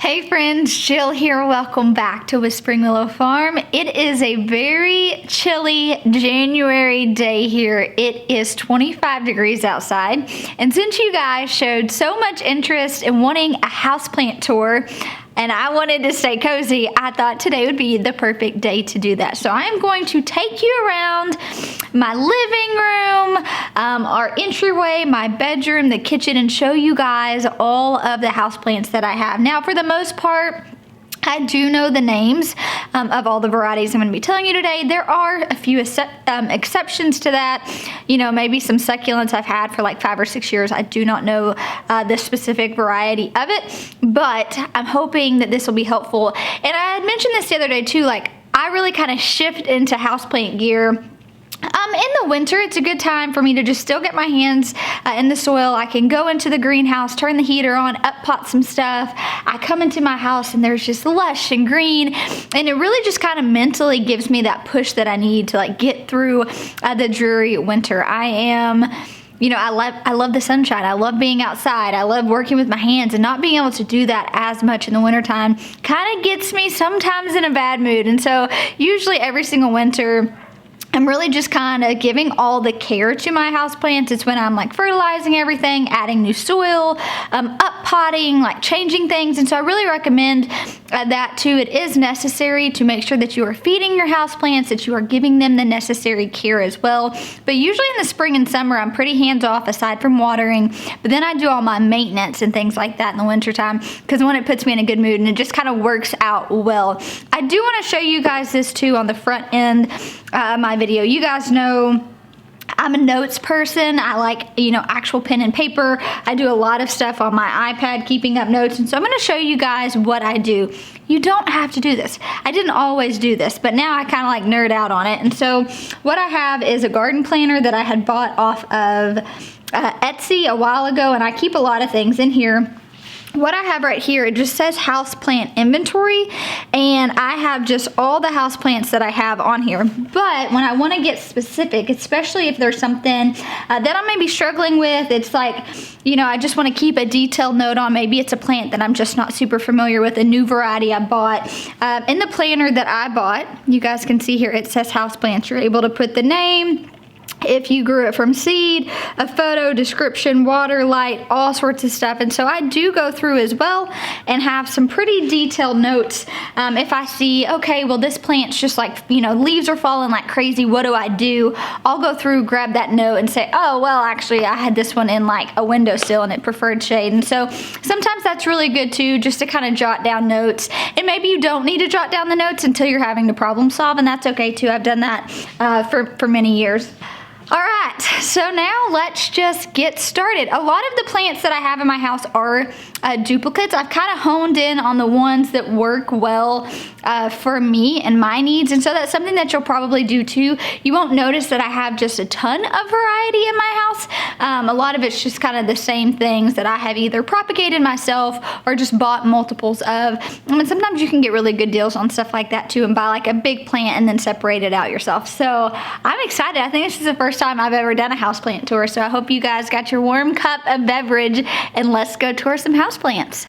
Hey friends, Jill here. Welcome back to Whispering Willow Farm. It is a very chilly January day here. It is 25 degrees outside. And since you guys showed so much interest in wanting a houseplant tour, and I wanted to stay cozy, I thought today would be the perfect day to do that. So I am going to take you around my living room, our entryway, my bedroom, the kitchen, and show you guys all of the houseplants that I have. Now, for the most part, I do know the names of all the varieties I'm going to be telling you today. There are a few exceptions to that. You know, maybe some succulents I've had for like 5 or 6 years. I do not know the specific variety of it, but I'm hoping that this will be helpful. And I had mentioned this the other day too, like I really kind of shift into houseplant gear. In the winter, it's a good time for me to just still get my hands in the soil. I can go into the greenhouse, turn the heater on, up pot some stuff. I come into my house and there's just lush and green, and it really just kind of mentally gives me that push that I need to like get through the dreary winter. You know, I love the sunshine. I love being outside. I love working with my hands, and not being able to do that as much in the wintertime kind of gets me sometimes in a bad mood. And so usually every single winter, I'm really just kind of giving all the care to my houseplants. It's when I'm like fertilizing everything, adding new soil, up potting, like changing things. And so I really recommend that too. It is necessary to make sure that you are feeding your houseplants, that you are giving them the necessary care as well. But usually in the spring and summer, I'm pretty hands off aside from watering. But then I do all my maintenance and things like that in the wintertime, because when it puts me in a good mood and it just kind of works out well. I do want to show you guys this too on the front end of my video. You guys know I'm a notes person. I like, you know, actual pen and paper. I do a lot of stuff on my iPad, keeping up notes. And so I'm going to show you guys what I do. You don't have to do this. I didn't always do this, but now I kind of like nerd out on it. And so what I have is a garden planner that I had bought off of Etsy a while ago, and I keep a lot of things in here. What I have right here, it just says houseplant inventory, and I have just all the houseplants that I have on here. But when I want to get specific, especially if there's something that I may be struggling with, it's like, you know, I just want to keep a detailed note on, maybe it's a plant that I'm just not super familiar with, a new variety I bought. In the planner that I bought, you guys can see here, it says houseplants. You're able to put the name, if you grew it from seed, a photo, description, water, light, all sorts of stuff. And so I do go through as well and have some pretty detailed notes. If I see, okay, well this plant's just like, you know, leaves are falling like crazy, what do I do? I'll go through, grab that note and say, oh, well, actually I had this one in like a windowsill and it preferred shade. And so sometimes that's really good too, just to kind of jot down notes. And maybe you don't need to jot down the notes until you're having to problem solve, and that's okay too. I've done that for many years. All right, so now let's just get started. A lot of the plants that I have in my house are duplicates. I've kind of honed in on the ones that work well for me and my needs, and so that's something that you'll probably do too. You won't notice that I have just a ton of variety in my house. A lot of it's just kind of the same things that I have either propagated myself or just bought multiples of. I mean, sometimes you can get really good deals on stuff like that too, and buy like a big plant and then separate it out yourself. So I'm excited. I think this is the first time I've ever done a houseplant tour, so I hope you guys got your warm cup of beverage, and let's go tour some houseplants.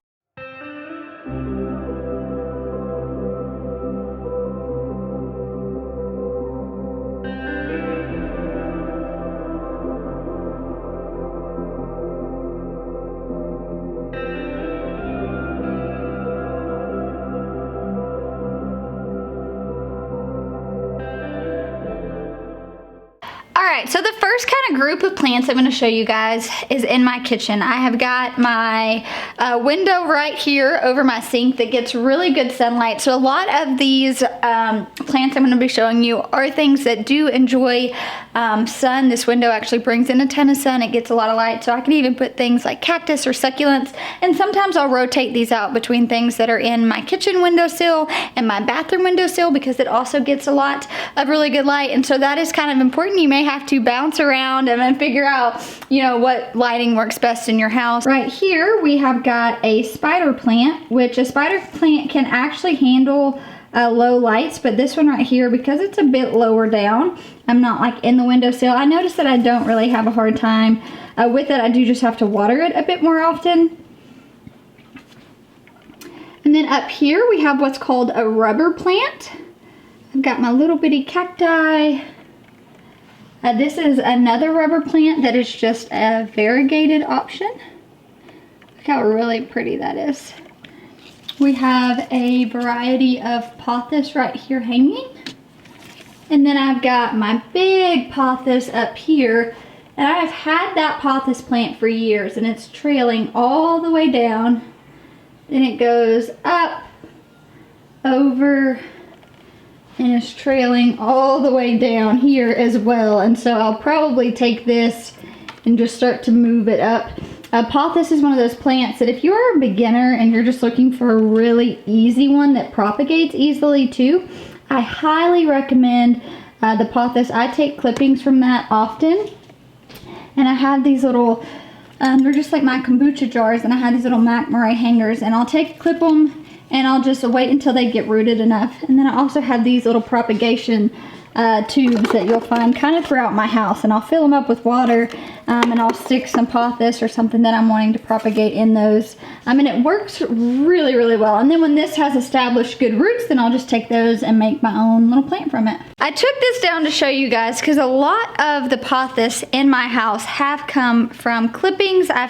Alright, so the first kind of group of plants I'm going to show you guys is in my kitchen. I have got my window right here over my sink that gets really good sunlight. So a lot of these plants I'm going to be showing you are things that do enjoy sun. This window actually brings in a ton of sun. It gets a lot of light, so I can even put things like cactus or succulents, and sometimes I'll rotate these out between things that are in my kitchen windowsill and my bathroom windowsill, because it also gets a lot of really good light. And so that is kind of important. You may have to bounce around and then figure out, you know, what lighting works best in your house. Right here we have got a spider plant, which a spider plant can actually handle low lights, but this one right here, because it's a bit lower down, I'm not like in the windowsill. I noticed that I don't really have a hard time with it. I do just have to water it a bit more often. And then up here we have what's called a rubber plant. I've got my little bitty cacti. This is another rubber plant that is just a variegated option. Look how really pretty that is. We have a variety of pothos right here hanging. And then I've got my big pothos up here. And I have had that pothos plant for years, and it's trailing all the way down. Then it goes up, over, and it's trailing all the way down here as well. And so I'll probably take this and just start to move it up. Pothos is one of those plants that if you're a beginner and you're just looking for a really easy one that propagates easily too, I highly recommend the pothos. I take clippings from that often. And I have these little, they're just like my kombucha jars, and I have these little McMurray hangers, and I'll clip them, and I'll just wait until they get rooted enough. And then I also have these little propagation tubes that you'll find kind of throughout my house, and I'll fill them up with water, and I'll stick some pothos or something that I'm wanting to propagate in those. And it works really, really well. And then when this has established good roots, then I'll just take those and make my own little plant from it. I took this down to show you guys because a lot of the pothos in my house have come from clippings I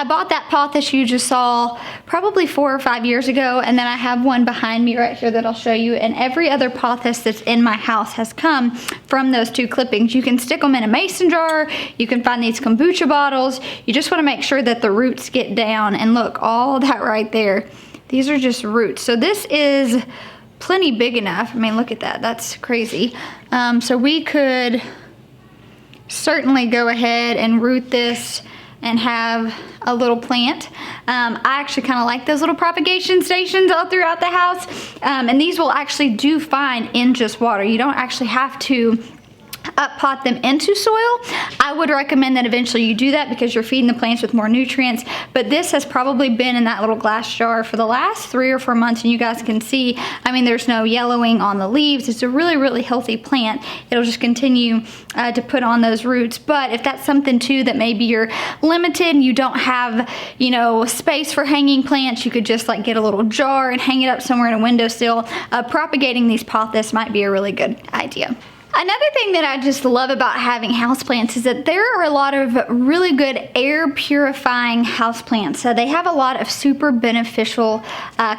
bought that pothos you just saw probably 4 or 5 years ago, and then I have one behind me right here that I'll show you, and every other pothos that's in my house has come from those 2 clippings. You can stick them in a mason jar, you can find these kombucha bottles. You just want to make sure that the roots get down, and look, all that right there, these are just roots. So this is plenty big enough. I mean, look at that, that's crazy. So we could certainly go ahead and root this and have a little plant. I actually kind of like those little propagation stations all throughout the house. And these will actually do fine in just water. You don't actually have to pot them into soil. I would recommend that eventually you do that because you're feeding the plants with more nutrients, but this has probably been in that little glass jar for the last 3 or 4 months, and you guys can see, I mean, there's no yellowing on the leaves. It's a really, really healthy plant. It'll just continue to put on those roots. But if that's something too that maybe you're limited and you don't have, you know, space for hanging plants, you could just like get a little jar and hang it up somewhere in a windowsill. Propagating these pothos might be a really good idea. Another thing that I just love about having houseplants is that there are a lot of really good air purifying houseplants. So they have a lot of super beneficial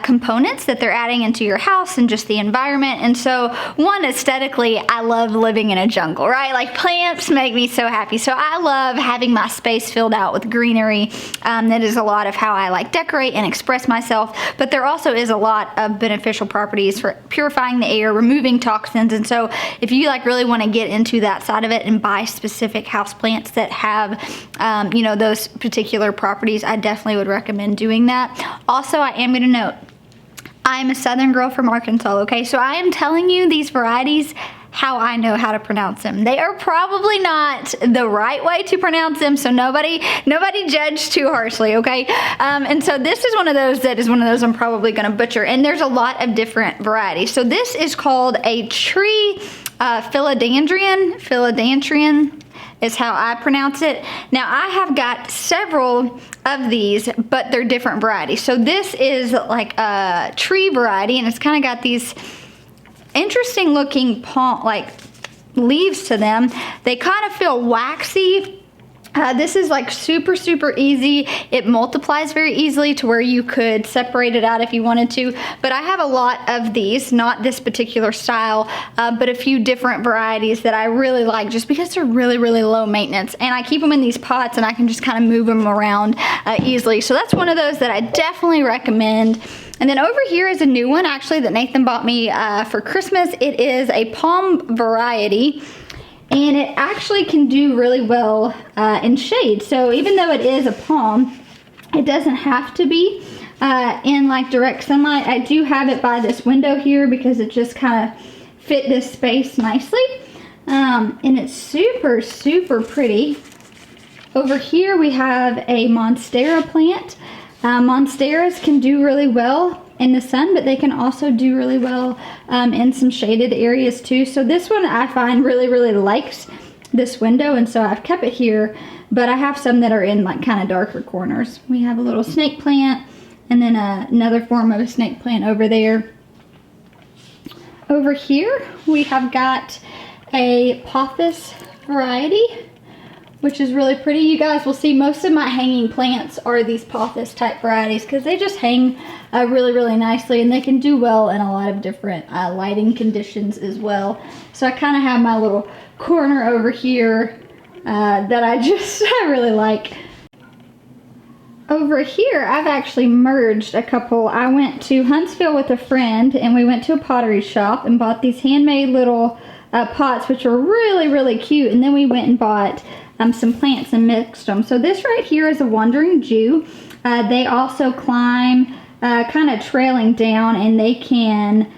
components that they're adding into your house and just the environment. And so one, aesthetically, I love living in a jungle, right? Like plants make me so happy. So I love having my space filled out with greenery. That is a lot of how I like decorate and express myself. But there also is a lot of beneficial properties for purifying the air, removing toxins. And so if you like really want to get into that side of it and buy specific houseplants that have, you know, those particular properties, I definitely would recommend doing that. Also, I am going to note, I'm a Southern girl from Arkansas, okay? So I am telling you these varieties how I know how to pronounce them. They are probably not the right way to pronounce them, so nobody judge too harshly, okay? And so this is one of those I'm probably gonna butcher, and there's a lot of different varieties. So this is called a tree philodendron is how I pronounce it. Now I have got several of these, but they're different varieties. So this is like a tree variety, and it's kind of got these interesting looking like leaves to them. They kind of feel waxy. This is like super, super easy. It multiplies very easily to where you could separate it out if you wanted to. But I have a lot of these, not this particular style, but a few different varieties that I really like just because they're really, really low maintenance. And I keep them in these pots and I can just kind of move them around easily. So that's one of those that I definitely recommend. And then over here is a new one actually that Nathan bought me for Christmas. It is a palm variety. And it actually can do really well in shade. So even though it is a palm, it doesn't have to be in like direct sunlight. I do have it by this window here because it just kind of fit this space nicely. And it's super, super pretty. Over here we have a Monstera plant. Monsteras can do really well in the sun, but they can also do really well in some shaded areas too. So this one I find really, really likes this window, and so I've kept it here, but I have some that are in like kind of darker corners. We have a little snake plant. and then another form of a snake plant over there. Over here we have got a Pothos variety, which is really pretty. You guys will see most of my hanging plants are these Pothos type varieties because they just hang really, really nicely, and they can do well in a lot of different lighting conditions as well. So I kind of have my little corner over here that I really like. Over here, I've actually merged a couple. I went to Huntsville with a friend, and we went to a pottery shop and bought these handmade little pots, which are really, really cute. And then we went and bought some plants and mixed them. So this right here is a wandering Jew. They also climb kind of trailing down, and they can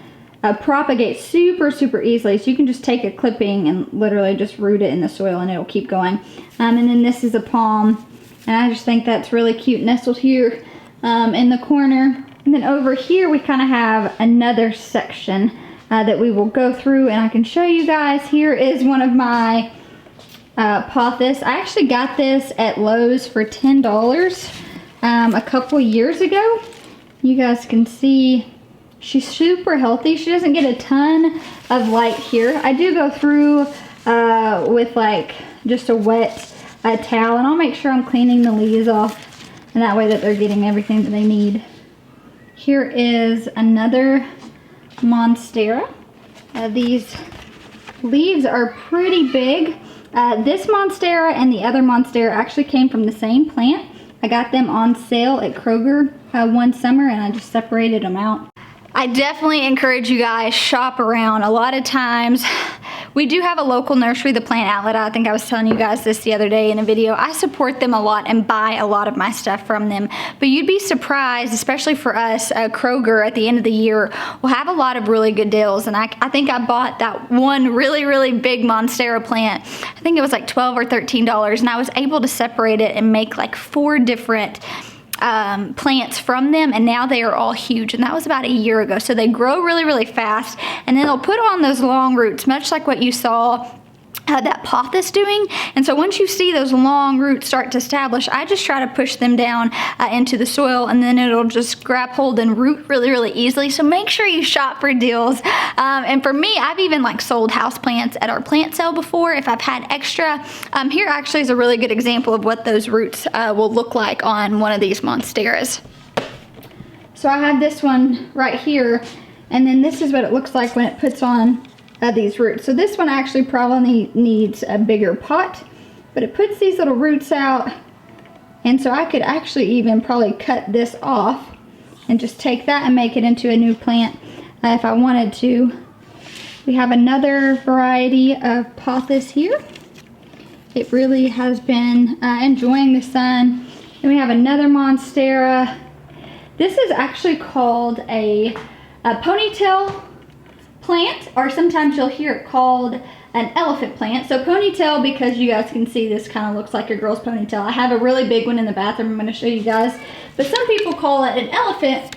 propagate super, super easily. So you can just take a clipping and literally just root it in the soil and it'll keep going. And then this is a palm. And I just think that's really cute, nestled here in the corner. And then over here, we kind of have another section that we will go through, and I can show you guys. Here is one of my Pothos. I actually got this at Lowe's for $10 a couple years ago. You guys can see she's super healthy. She doesn't get a ton of light here. I do go through with like just a wet towel, and I'll make sure I'm cleaning the leaves off, and that way that they're getting everything that they need. Here is another Monstera. These leaves are pretty big. This Monstera and the other Monstera actually came from the same plant. I got them on sale at Kroger one summer, and I just separated them out. I definitely encourage you guys, shop around. A lot of times we do have a local nursery, the Plant Outlet. I think I was telling you guys this the other day in a video. I support them a lot and buy a lot of my stuff from them. But you'd be surprised, especially for us, Kroger at the end of the year will have a lot of really good deals. And I think I bought that one really, really big Monstera plant. I think it was like $12 or $13, and I was able to separate it and make like 4 different plants from them, and now they are all huge, and that was about a year ago. So they grow really, really fast, and then they'll put on those long roots, much like what you saw that Pothos doing. And so once you see those long roots start to establish, I just try to push them down into the soil, and then it'll just grab hold and root really, really easily. So make sure you shop for deals. And for me, I've even like sold houseplants at our plant sale before if I've had extra. Here actually is a really good example of what those roots will look like on one of these Monsteras. So I have this one right here, and then this is what it looks like when it puts on these roots. So this one actually probably needs a bigger pot, but it puts these little roots out, and so I could actually even probably cut this off and just take that and make it into a new plant if I wanted to. We have another variety of Pothos here. It really has been enjoying the sun. And we have another Monstera. This is actually called a ponytail plant, or sometimes you'll hear it called an elephant plant. So ponytail, because you guys can see this kind of looks like a girl's ponytail. I have a really big one in the bathroom I'm going to show you guys, but some people call it an elephant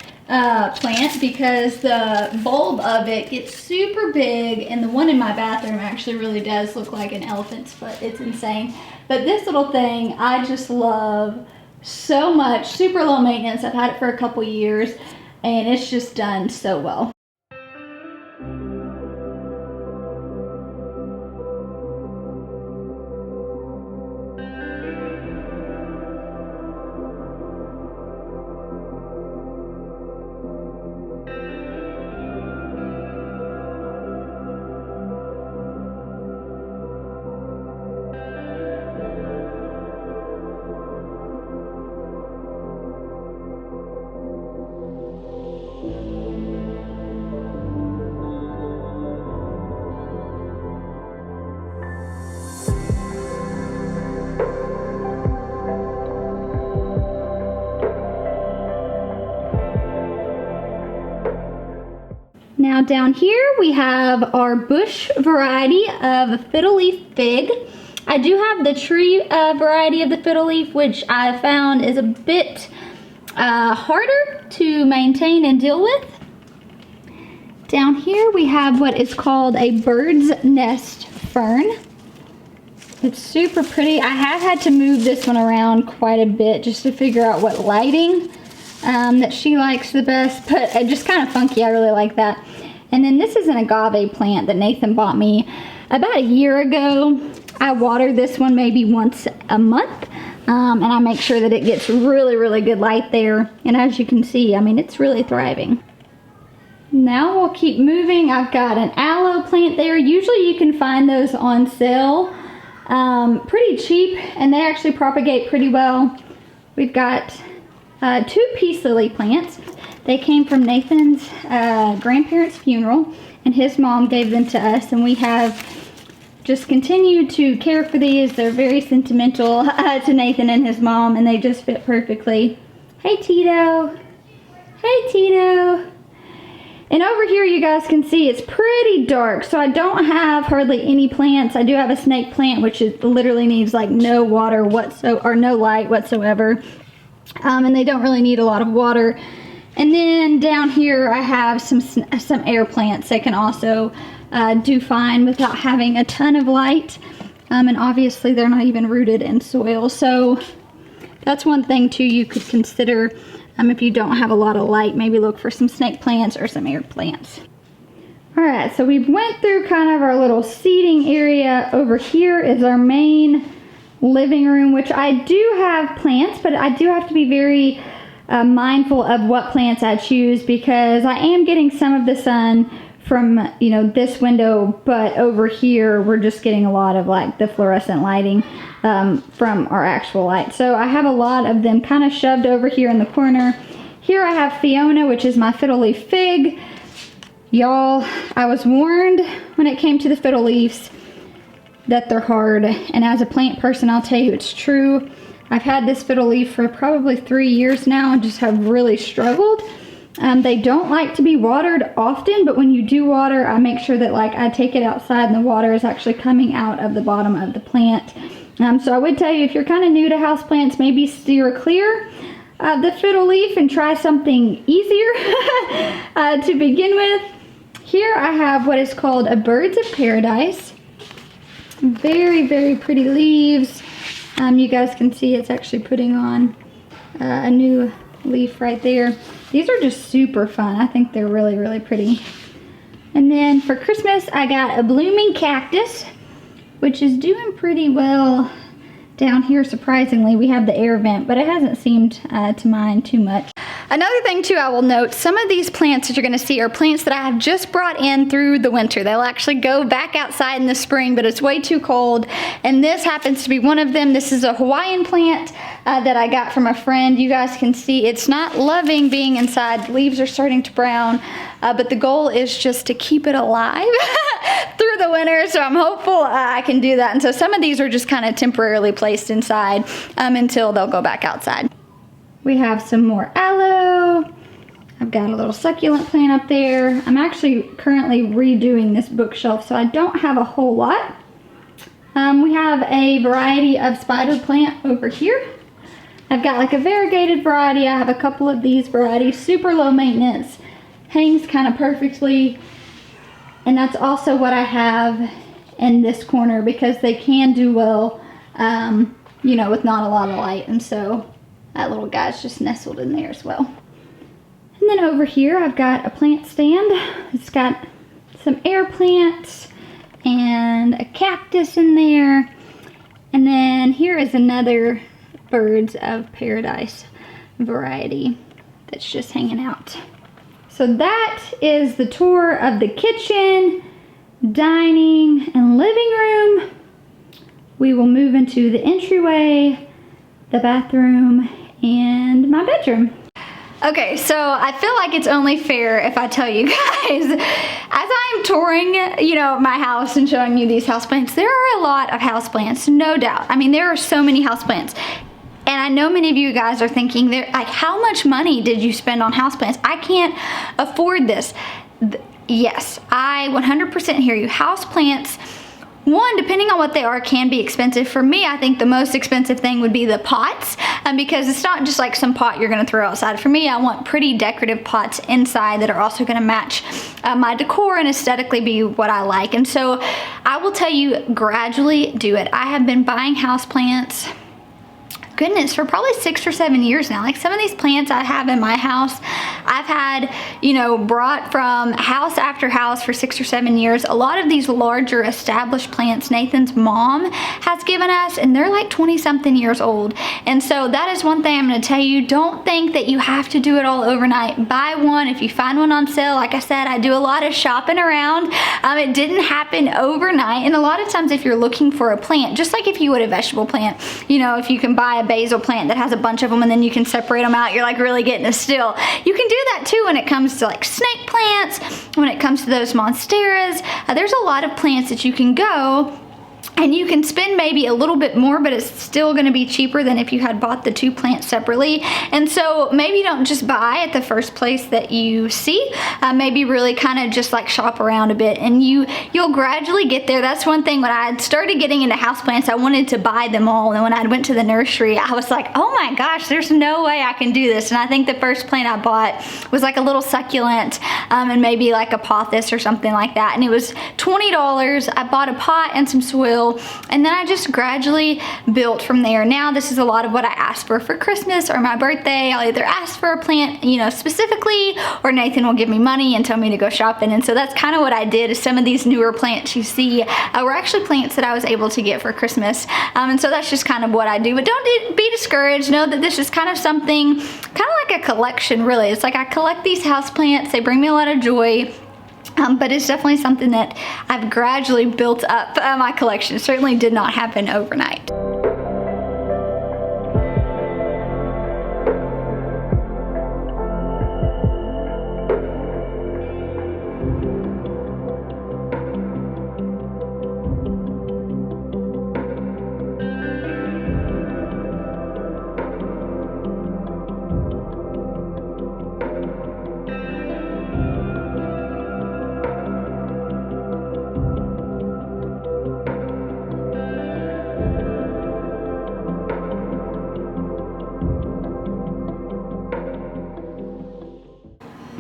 plant because the bulb of it gets super big, and the one in my bathroom actually really does look like an elephant's foot. It's insane. But this little thing I just love so much. Super low maintenance. I've had it for a couple years, and it's just done so well. Now down here we have our bush variety of fiddle leaf fig. I do have the tree variety of the fiddle leaf, which I found is a bit harder to maintain and deal with. Down here we have what is called a bird's nest fern. It's super pretty. I have had to move this one around quite a bit just to figure out what lighting that she likes the best, but just kind of funky. I really like that. And then this is an agave plant that Nathan bought me about a year ago. I water this one maybe once a month, and I make sure that it gets really, really good light there. And as you can see, I mean, it's really thriving. Now we'll keep moving. I've got an aloe plant there. Usually you can find those on sale pretty cheap, and they actually propagate pretty well. We've got 2 peace lily plants. They came from Nathan's grandparents' funeral, and his mom gave them to us, and we have just continued to care for these. They're very sentimental to Nathan and his mom, and they just fit perfectly. Hey, Tito. Hey, Tito. And over here you guys can see it's pretty dark, so I don't have hardly any plants. I do have a snake plant, which literally needs like no water or no light whatsoever. And they don't really need a lot of water. And then down here I have some air plants that can also do fine without having a ton of light. And obviously they're not even rooted in soil. So that's one thing too you could consider. If you don't have a lot of light, maybe look for some snake plants or some air plants. All right, so we went through kind of our little seating area. Over here is our main living room, which I do have plants, but I do have to be very mindful of what plants I choose, because I am getting some of the sun from, this window, but over here we're just getting a lot of like the fluorescent lighting from our actual light. So I have a lot of them kind of shoved over here in the corner. Here I have Fiona, which is my fiddle leaf fig. Y'all, I was warned when it came to the fiddle leaves that they're hard, and as a plant person I'll tell you it's true. I've had this fiddle leaf for probably 3 years now and just have really struggled. They don't like to be watered often, but when you do water, I make sure that I take it outside and the water is actually coming out of the bottom of the plant. So I would tell you, if you're kind of new to houseplants, maybe steer clear of the fiddle leaf and try something easier to begin with. Here I have what is called a Birds of Paradise. Very, very pretty leaves. You guys can see it's actually putting on a new leaf right there. These are just super fun. I think they're really, really pretty. And then for Christmas, I got a blooming cactus, which is doing pretty well down here, surprisingly. We have the air vent, but it hasn't seemed to mind too much. Another thing too I will note, some of these plants that you're going to see are plants that I have just brought in through the winter. They'll actually go back outside in the spring, but it's way too cold. And this happens to be one of them. This is a Hawaiian plant that I got from a friend. You guys can see it's not loving being inside. The leaves are starting to brown, but the goal is just to keep it alive through the winter. So I'm hopeful I can do that. And so some of these are just kind of temporarily placed inside until they'll go back outside. We have some more aloe. I've got a little succulent plant up there. I'm actually currently redoing this bookshelf, so I don't have a whole lot. We have a variety of spider plant over here. I've got like a variegated variety. I have a couple of these varieties, super low maintenance, hangs kind of perfectly. And that's also what I have in this corner, because they can do well, with not a lot of light. And so that little guy's just nestled in there as well. And then over here, I've got a plant stand. It's got some air plants and a cactus in there. And then here is another Birds of Paradise variety that's just hanging out. So that is the tour of the kitchen, dining, and living room. We will move into the entryway, the bathroom, and my bedroom. Okay, so I feel like it's only fair if I tell you guys, as I'm touring, my house and showing you these houseplants, there are a lot of houseplants, no doubt. I mean, there are so many houseplants. And I know many of you guys are thinking, how much money did you spend on houseplants? I can't afford this. Yes, I 100% hear you. Houseplants, one, depending on what they are, can be expensive. For me, I think the most expensive thing would be the pots, because it's not just like some pot you're gonna throw outside. For me, I want pretty decorative pots inside that are also gonna match my decor and aesthetically be what I like. And so I will tell you, gradually do it. I have been buying houseplants, goodness, for probably 6 or 7 years now. Like some of these plants I have in my house, I've had, you know, brought from house after house for 6 or 7 years. A lot of these larger established plants Nathan's mom has given us, and they're like 20 something years old. And so that is one thing I'm going to tell you. Don't think that you have to do it all overnight. Buy one if you find one on sale. Like I said, I do a lot of shopping around. It didn't happen overnight, and a lot of times if you're looking for a plant, just like if you would a vegetable plant, you know, if you can buy a basil plant that has a bunch of them and then you can separate them out, you're like really getting a steal. You can do that too when it comes to like snake plants, when it comes to those monsteras. There's a lot of plants that you can go and you can spend maybe a little bit more, but it's still going to be cheaper than if you had bought the 2 plants separately. And so maybe don't just buy at the first place that you see. Maybe really kind of just like shop around a bit, and you'll gradually get there. That's one thing. When I had started getting into houseplants, I wanted to buy them all. And when I went to the nursery, I was like, oh my gosh, there's no way I can do this. And I think the first plant I bought was like a little succulent and maybe like a pothos or something like that. And it was $20. I bought a pot and some soil, and then I just gradually built from there. Now this is a lot of what I ask for Christmas or my birthday. I'll either ask for a plant, you know, specifically, or Nathan will give me money and tell me to go shopping. And so that's kind of what I did. Is some of these newer plants you see were actually plants that I was able to get for Christmas. And so that's just kind of what I do. But don't be discouraged. Know that this is kind of something, kind of like a collection, really. It's like I collect these house plants. They bring me a lot of joy. But it's definitely something that I've gradually built up my collection. It certainly did not happen overnight.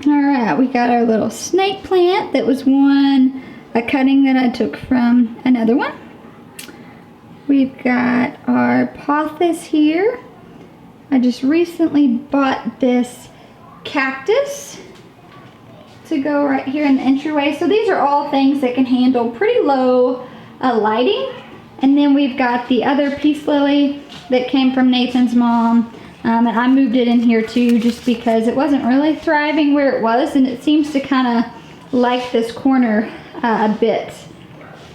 Alright, we got our little snake plant. That was a cutting that I took from another one. We've got our pothos here. I just recently bought this cactus to go right here in the entryway. So these are all things that can handle pretty low lighting. And then we've got the other peace lily that came from Nathan's mom. And I moved it in here too, just because it wasn't really thriving where it was, and it seems to kind of like this corner a bit.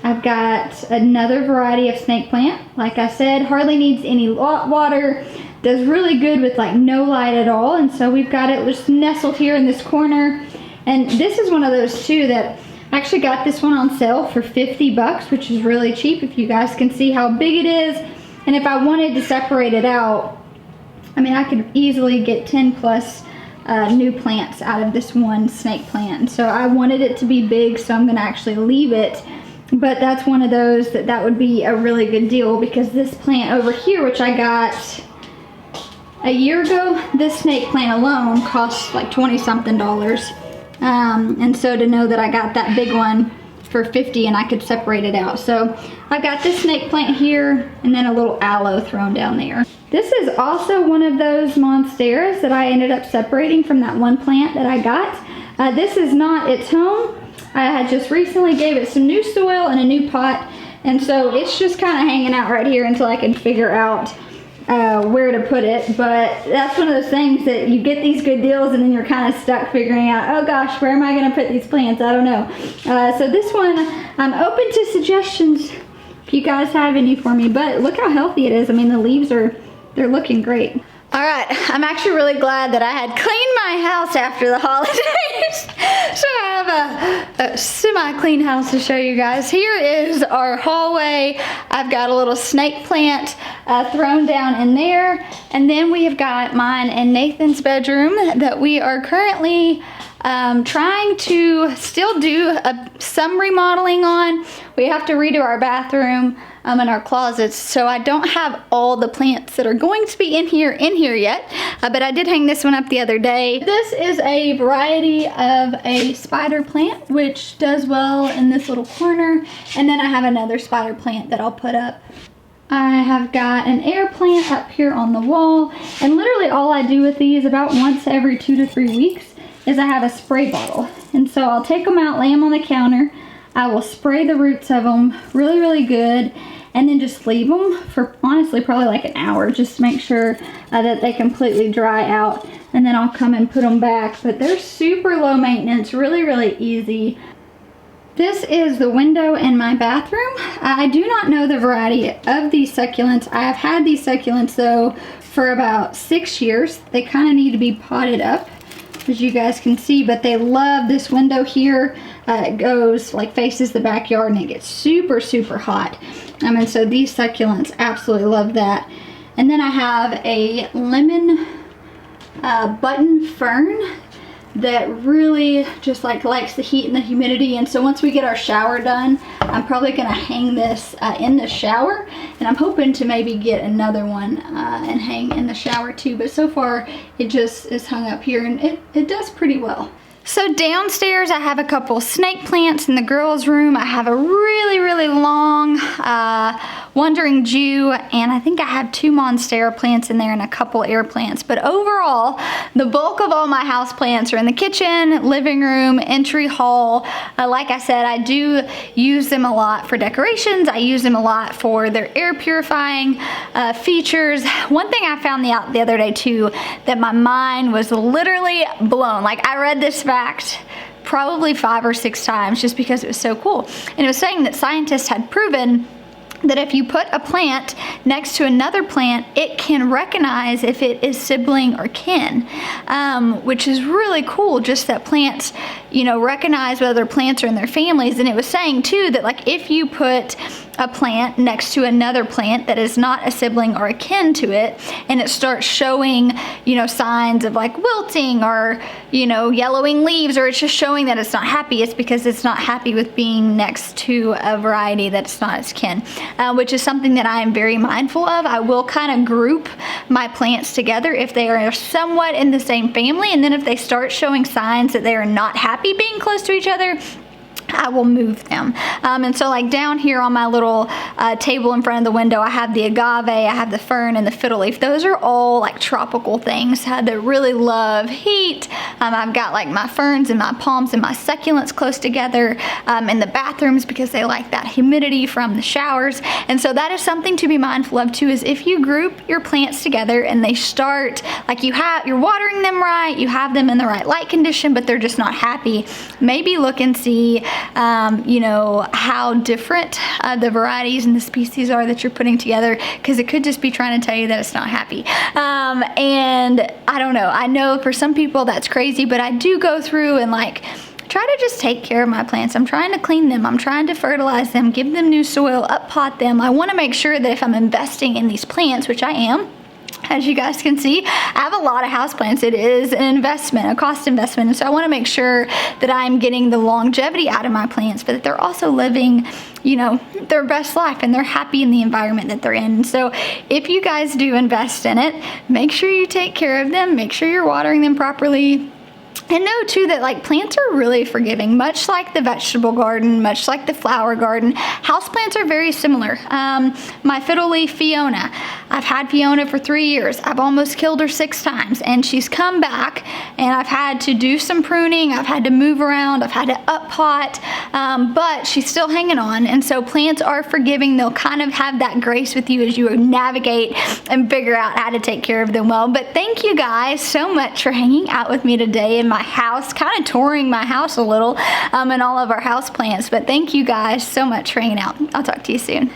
I've got another variety of snake plant. Like I said, hardly needs any water, does really good with like no light at all, and so we've got it just nestled here in this corner. And this is one of those too that I actually got this one on sale for 50 bucks, which is really cheap if you guys can see how big it is. And if I wanted to separate it out, I mean, I could easily get 10 plus new plants out of this one snake plant. So I wanted it to be big, so I'm going to actually leave it. But that's one of those that would be a really good deal, because this plant over here, which I got a year ago, this snake plant alone cost like 20 something dollars. And so to know that I got that big one for 50 and I could separate it out. So I've got this snake plant here and then a little aloe thrown down there. This is also one of those monsteras that I ended up separating from that one plant that I got. This is not its home. I had just recently gave it some new soil and a new pot, and so it's just kind of hanging out right here until I can figure out where to put it. But that's one of those things that you get these good deals and then you're kind of stuck figuring out, oh gosh, where am I going to put these plants? I don't know. So this one, I'm open to suggestions if you guys have any for me, but look how healthy it is. I mean, the leaves they're looking great. All right, I'm actually really glad that I had cleaned my house after the holidays. So I have a semi-clean house to show you guys. Here is our hallway. I've got a little snake plant thrown down in there. And then we have got mine and Nathan's bedroom that we are currently trying to still do some remodeling on. We have to redo our bathroom and our closets, so I don't have all the plants that are going to be in here yet, but I did hang this one up the other day. This is a variety of a spider plant, which does well in this little corner, and then I have another spider plant that I'll put up I have got an air plant up here on the wall, and literally all I do with these about once every 2 to 3 weeks is I have a spray bottle. And so I'll take them out, lay them on the counter. I will spray the roots of them really, really good, and then just leave them for honestly probably like an hour just to make sure that they completely dry out. And then I'll come and put them back. But they're super low maintenance, really, really easy. This is the window in my bathroom. I do not know the variety of these succulents. I have had these succulents though for about 6 years. They kind of need to be potted up, as you guys can see, but they love this window here. It goes like faces the backyard and it gets super, super hot. And so these succulents absolutely love that. And then I have a lemon button fern that really just likes the heat and the humidity. And so once we get our shower done, I'm probably gonna hang this in the shower, and I'm hoping to maybe get another one and hang in the shower too. But so far it just is hung up here, and it does pretty well. So downstairs I have a couple snake plants. In the girls' room I have a really, really long wandering Jew, and I think I have 2 Monstera plants in there and a couple air plants. But overall, the bulk of all my house plants are in the kitchen, living room, entry hall. Like I said, I do use them a lot for decorations. I use them a lot for their air purifying features. One thing I found out the other day too, that my mind was literally blown. Like, I read this fact probably 5 or 6 times just because it was so cool. And it was saying that scientists had proven that if you put a plant next to another plant, it can recognize if it is sibling or kin, which is really cool. Just that plants, you know, recognize whether plants are in their families. And it was saying too that like if you put a plant next to another plant that is not a sibling or a kin to it, and it starts showing, you know, signs of like wilting or, you know, yellowing leaves, or it's just showing that it's not happy, it's because it's not happy with being next to a variety that's not its kin, which is something that I am very mindful of. I will kind of group my plants together if they are somewhat in the same family, and then if they start showing signs that they are not happy being close to each other, I will move them. And so like down here on my little table in front of the window, I have the agave, I have the fern, and the fiddle leaf. Those are all like tropical things that really love heat. I've got like my ferns and my palms and my succulents close together in the bathrooms because they like that humidity from the showers. And so that is something to be mindful of too, is if you group your plants together and they start, like you're watering them right, you have them in the right light condition, but they're just not happy, maybe look and see you know, how different the varieties and the species are that you're putting together, because it could just be trying to tell you that it's not happy. And I don't know, I know for some people that's crazy, but I do go through and like try to just take care of my plants. I'm trying to clean them, I'm trying to fertilize them, give them new soil, up pot them. I want to make sure that if I'm investing in these plants, which I am, as you guys can see, I have a lot of houseplants. It is an investment, a cost investment. And so I want to make sure that I'm getting the longevity out of my plants, but that they're also living, you know, their best life and they're happy in the environment that they're in. And so if you guys do invest in it, make sure you take care of them, make sure you're watering them properly. And know too that like plants are really forgiving, much like the vegetable garden, much like the flower garden. Houseplants are very similar. My fiddle leaf Fiona, I've had Fiona for 3 years. I've almost killed her 6 times, and she's come back, and I've had to do some pruning, I've had to move around, I've had to up pot, but she's still hanging on. And so plants are forgiving. They'll kind of have that grace with you as you navigate and figure out how to take care of them well. But thank you guys so much for hanging out with me today in my house, kind of touring my house a little, and all of our house plants. But thank you guys so much for hanging out. I'll talk to you soon.